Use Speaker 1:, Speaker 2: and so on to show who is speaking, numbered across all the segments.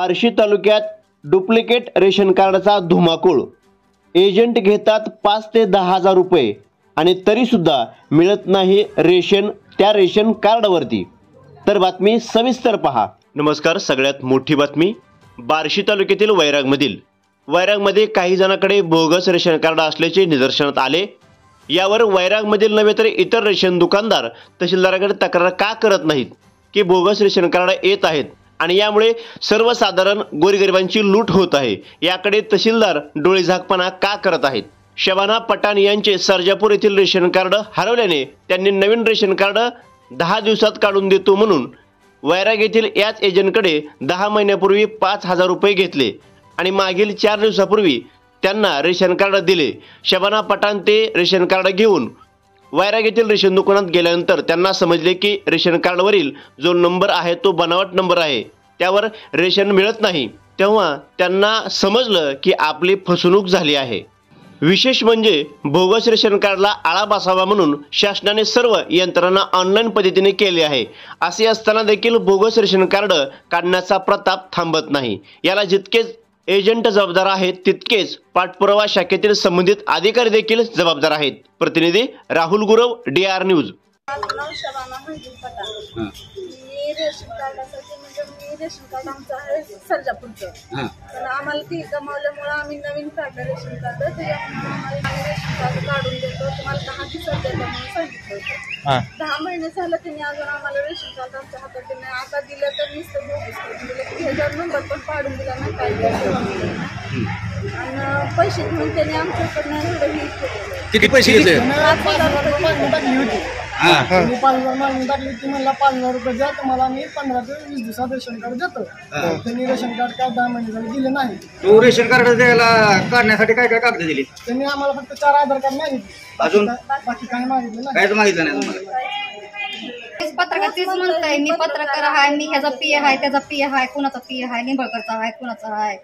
Speaker 1: बार्शी तालुक्यात duplicate ration कार्डचा धुमाकूळ। एजंट घेतात 5 ते 10 हजार रुपये आणि तरीसुद्धा मिळत नाही रेशन त्या रेशन कार्डवरती। तर बातमी सविस्तर पहा। नमस्कार, सगळ्यात मोठी बातमी बार्शी तालुक्यातील वैरागमध्ये काही जणांकडे बोगस रेशन कार्ड असल्याचे निदर्शनात आले। यावर वैरागमधील नव्हे तर इतर रेशन दुकानदार तहसीलदाराकडे तक्रार का करत नाहीत की बोगस रेशन कार्ड येत आहेत आणि यामुळे सर्वसाधारण गोरगरिबांची लूट होत आहे। याकडे तहसीलदार डोळेझाकपणा का करत आहेत? शबाना पठाण यांचे सर्जापूर येथील रेशन कार्ड हरवल्याने त्यांनी नवीन रेशन कार्ड 10 दिवसात काढून देतो म्हणून वैराग येथील याच एजंटकडे 10 महिन्यापूर्वी 5,000 रुपये घेतले आणि मागील 4 दिवसापूर्वी त्यांना रेशन कार्ड दिले। शबाना पठाण ते रेशन कार्ड घेऊन वैराग येथील रेशन दुकानात गेल्यानंतर त्यांना समजले की रेशन कार्डवरील जो नंबर आहे तो बनावट नंबर आहे, त्यावर रेशन मिळत नाही। तेव्हा त्यांना समजलं की आपली फसवणूक झाली आहे। विशेष म्हणजे बोगस रेशन कार्डला आळा बसावा म्हणून शासनाने सर्व यंत्रणा ऑनलाईन पद्धतीने केली आहे। असे असताना देखील बोगस रेशन कार्ड काढण्याचा प्रताप थांबत नाही। याला जितकेच एजंट जबाबदार आहेत तितकेच पाठपुरावा शाखेतील संबंधित अधिकारी देखील जबाबदार आहेत। प्रतिनिधी Rahul Gurav, DR news.
Speaker 2: Ration कार्डासाठी म्हणजे मी रेशन कार्ड आमचं आहे सर्जापूरचं, पण आम्हाला ती गमावल्यामुळे आम्ही नवीन काढलं रेशन कार्ड। आम्ही रेशन कार्ड काढून देतो, तुम्हाला 10 दिवसात देतो म्हणून सांगितलं होतं। 10 महिने झालं त्यांनी अजून आम्हाला रेशन कार्ड आमच्या हातात नाही। आता दिलं तर नुसतं बोगस करून दिलं की ह्याच्यावर नंबर पण पाडून दिला नाही, काय आणि पैसे घेऊन त्यांनी आमच्याकडनं एवढं हे केलं।
Speaker 3: किती पैसे घेतले?
Speaker 2: 5,000 रुपये टाकली होती।
Speaker 4: 5,000 मागून टाकली ती मला 5,000 रुपये द्या, तुम्हाला मी 15 ते 20 दिवसात रेशन कार्ड देतो। त्यांनी रेशन कार्ड काय 10 महिने झाले दिले नाही।
Speaker 3: तो रेशन कार्ड द्यायला काढण्यासाठी काय काय कागद दिली?
Speaker 4: त्यांनी आम्हाला फक्त 4 आधार कार्ड मागितले,
Speaker 3: अजून
Speaker 4: बाकी काही मागितलं नाही।
Speaker 3: काहीच मागितलं नाही तुम्हाला?
Speaker 5: पत्रकाचीच म्हणताय, मी पत्रकार आहे, मी ह्याचा पी आहे, त्याचा पी आहे, कुणाचा पी आहे, निंबळकरचा आहे, कुणाचा आहे,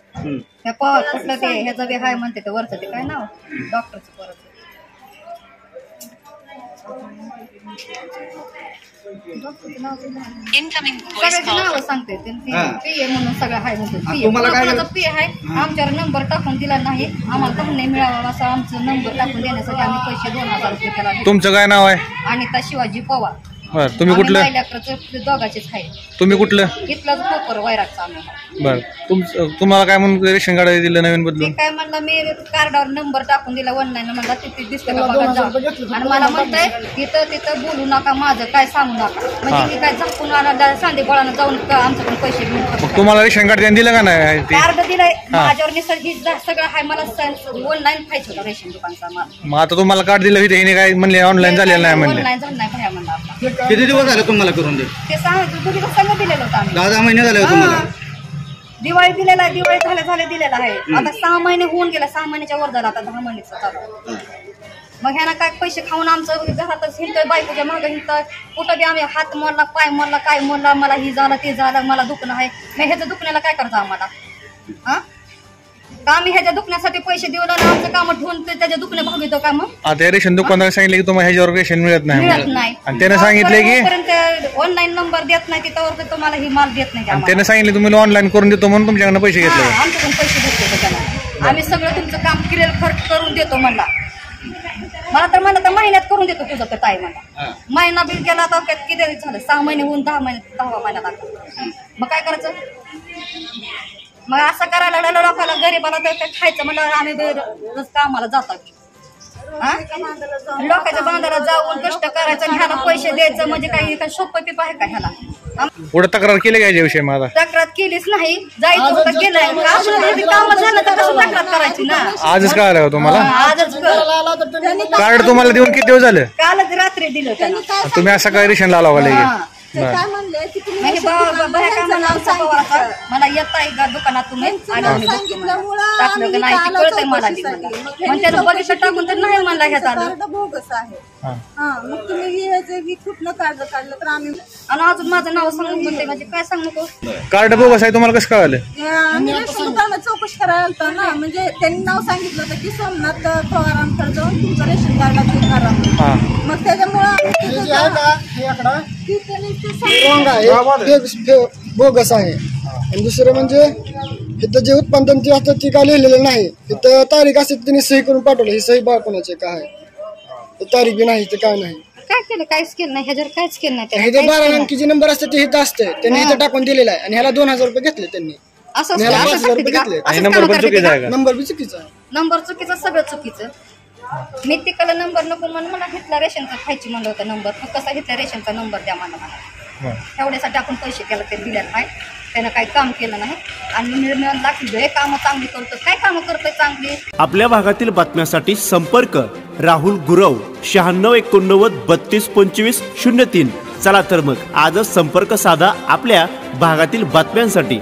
Speaker 5: त्या पवार कुठलं ते ह्याचा बी आहे म्हणते, ते वरचं ते काय नाव डॉक्टरचं परत नाव सांगते पी म्हणून सगळं आहे म्हणते। कुणाचा पी आहे, आमच्यावर नंबर टाकून दिला नाही, आम्हाला काहून नाही मिळावा असा आमचा नंबर टाकून देण्यासाठी आम्ही पैसे 2,000 रुपये त्याला।
Speaker 6: तुमचं काय नाव आहे?
Speaker 5: अनिता शिवाजी पवार।
Speaker 6: तुम्ही कुठलं?
Speaker 5: दोघाचेच आहे।
Speaker 6: तुम्ही कुठलं?
Speaker 5: इथलाच खोपर वैरागचा आम्ही।
Speaker 6: बर, तुम्हाला काय म्हणून रेशन कार्ड दिलं नवीन बदलून?
Speaker 5: काय म्हणलं, मी कार्डावर नंबर टाकून दिला ऑनलाईन, म्हणला तिथे दिसतं का बघा जा, आणि मला म्हणताय तिथं बोलू नका, माझं काय सांगू नका, म्हणजे मी काय झाकून सांदे बळानं जाऊन आमचं पण पैसे घेऊन।
Speaker 6: तुम्हाला रेशन कार्ड दिलं का नाही?
Speaker 5: कार्ड दिलंय माझ्यावर, सगळं आहे, मला ऑनलाईन खायचं होतं रेशन दुकानचा माल।
Speaker 6: मग आता तुम्हाला कार्ड दिलं हे काय म्हणले ऑनलाईन झालेलं नाही म्हणले?
Speaker 5: ऑनलाईन झालं नाही भया म्हणला।
Speaker 3: किती दिवस झाले तुम्हाला करून दे?
Speaker 5: ते सांग दिलेलं होतं आम्ही।
Speaker 3: 10 महिने झाले तुम्हाला?
Speaker 5: दिवाळी दिलेला आहे, दिवाळी झाल्या दिलेला आहे। आता 6 महिने होऊन गेला, 6 महिन्याच्या वर झाला, आता 10 महिन्याचा चालू। मग ह्यानं काय पैसे खाऊन आमचं घरातच हिंडतोय, बायकोच्या मागं हिंडतोय, कुठं बी आम्ही हात मोडला, पाय मोडला, काय मोडला, मला ही झालं ते झालं, मला दुखणं आहे। मग ह्याच्या दुखण्याला काय करायचं आम्हाला? का आम्ही ह्याच्या दुखण्यासाठी पैसे देऊ ना, आमचं काम ठेवून त्याच्या दुखणे भागवतो का? मग
Speaker 6: आता रेशन दुकानदार सांगितले की तुम्हाला ह्याच्यावर रेशन मिळत नाही, आणि त्याने सांगितले की
Speaker 5: ऑनलाईन नंबर देत नाही तिथं तुम्हाला ही माल देत नाही।
Speaker 6: त्याने सांगितले तुम्हाला ऑनलाईन करून देतो म्हणून तुमच्याकडनं पैसे घेतले।
Speaker 5: आमच्याकडून पैसे घेतले त्याला, आम्ही सगळं तुमचं काम क्लिअर खर्च करून देतो म्हणला। मला तर महिन्यात करून देतो तुझं तर ताई म्हणला। महिना बिल गेला आता किती झालं, 6 महिने होऊन 10 महिन्यात आता मग काय करायचं? मग असं करायला लागलं लोकांना, गरीबाला तर खायचं म्हणलं आम्ही कामाला जातो, लोकांच्या बांधाला जाऊन कष्ट करायचं, ह्याला पैसे द्यायचं म्हणजे काही सोपं पिप आहे का ह्याला?
Speaker 6: पुढे तक्रार केली का याच्याविषयी? मला
Speaker 5: तक्रार केलीच नाही, जायचं होतं केलंय, काम झालं तर कसं तक्रार करायची ना?
Speaker 6: आजच काय आलं तुम्हाला?
Speaker 5: आजच
Speaker 6: कार्ड तुम्हाला देऊन किती दिवस झाले?
Speaker 5: कालच रात्री दिलं त्यांना।
Speaker 6: तुम्ही असं काय रेशन लावा लागले?
Speaker 2: काय म्हणले की तुम्ही
Speaker 5: मला येत आहे का दुकानात तुम्ही
Speaker 2: सांगितल्यामुळे
Speaker 5: नाही कळतंय मला, मग त्यानं बघितलं टाकून तर नाही म्हणला ह्याचा
Speaker 2: बोगस आहे। मग तुम्ही कुठलं कार्ड काढलं तर आम्ही,
Speaker 5: आणि अजून माझं नाव सांगून म्हणते म्हणजे काय सांगू नको?
Speaker 6: कार्ड बोगस आहे तुम्हाला कसं कळालं?
Speaker 2: आम्ही रेशन दुकानात चौकशी करायला आलतो ना, म्हणजे त्यांनी नाव सांगितलं होतं की सोमनाथ पवारांकडे जाऊन तुमचं रेशन कार्ड करा, मग त्याच्यामुळे
Speaker 4: बोगस आहे। आणि दुसरं म्हणजे इथं जे उत्पादन असतं ती काय लिहिलेलं नाही. इथं तारीख असते त्यांनी सही करून पाठवलं. ही सही बा कोणाची काय आहे, तारीख बी नाही, काय नाही.
Speaker 5: काय केलं, काहीच केलं नाही ह्याच्यावर, काहीच केलं नाही.
Speaker 4: इथे 12 अंकीचे नंबर असते ते इथं असते, त्यांनी इथं टाकून दिलेला आहे आणि ह्याला 2000 रुपये घेतले त्यांनी.
Speaker 5: असं
Speaker 4: ह्याला
Speaker 5: असं
Speaker 4: 5000 रुपये
Speaker 5: का?
Speaker 4: घेतले.
Speaker 5: असंच
Speaker 6: नंबर
Speaker 5: कामं
Speaker 6: पण
Speaker 5: करते
Speaker 6: चुकीचा
Speaker 5: का?
Speaker 6: आहे का?
Speaker 4: नंबर बी चुकीचा आहे.
Speaker 5: नंबर चुकीचा, सगळं चुकीचं. मी तिकडे नंबर नको म्हणून मला घेतला रेशनचा खायची म्हणलं होतं नंबर. मग कसा घेतला रेशनचा नंबर द्या मला. एवढ्यासाठी आपण पैसे केलं ते दिले नाही, त्यानं काही काम केलं नाही. आणि निर्णय दाखवलं हे कामं चांगली करतो, काय कामं करतोय चांगली.
Speaker 1: आपल्या भागातील बातम्यांसाठी संपर्क राहुल गुरव 9689 3225 03. चला तर मग आजच संपर्क साधा आपल्या भागातील बातम्यांसाठी.